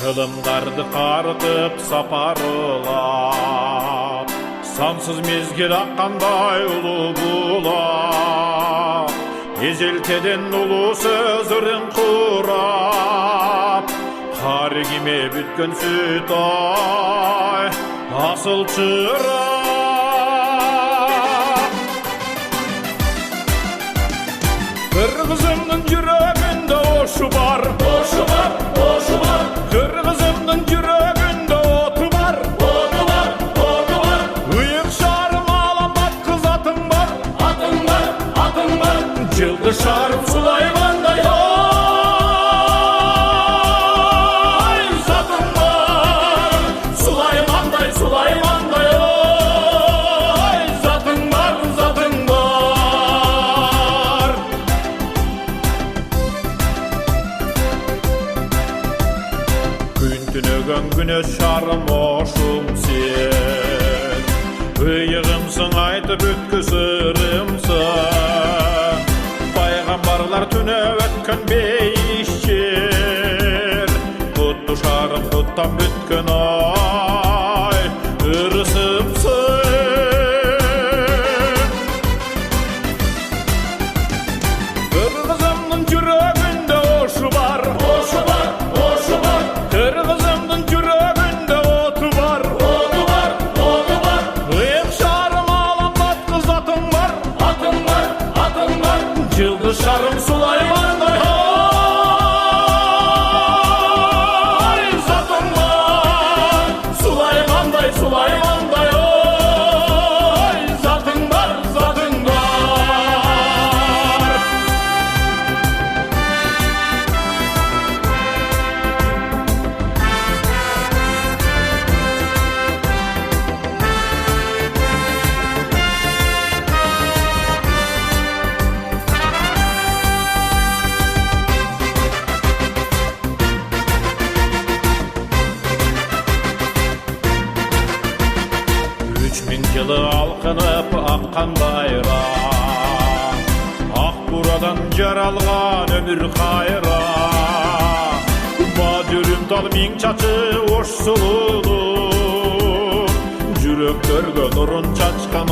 Кылымдарды карытып сапарылап, сансыз мезгил аккандай улуу булак, эжелтеден улуу сөз ырым курап, кары киме бүткөн сүт ай асыл чырак. Кыргызымдын жүрөгүндө ошу бар, ошу бар, ошу бар. Кыргызымдын жүрөгүндө оту бар, оту бар, оту бар. Ыйык шарым аламат кыз атың бар, атың бар, атың бар. Жылды шарым Сулаймандай ой, затың бар. Сулаймандай, Сулаймандай ой, затың бар, затың бар. Күн түнөгөн күнөс шарым ошум сен, ыйыгымсың айтып өткөзөрүмсың. Пайгамбарлар түнөп өткөн бейишчер, кутту шарым куттан бүткөн ай ырысымсың. Кыргызымдын жүрөгүндө ошу бар, ошу бар, ошу бар. Кыргызымдын жүрөгүндө оту бар, оту бар, оту бар. Ыйык шарым аламат кыз атың бар, атың бар, атың бар. Жылдыз шарым Сулаймандай ой, затың бар. Сулаймандай, Сулаймандай ой, затың бар, затың бар. Үч миң жылы алкынып аккан байрак, ак бурадан жаралган өмүр кайра. Бадүрүм тал миң чачы ош сулуулук, жүрөктөргө нурун чачкан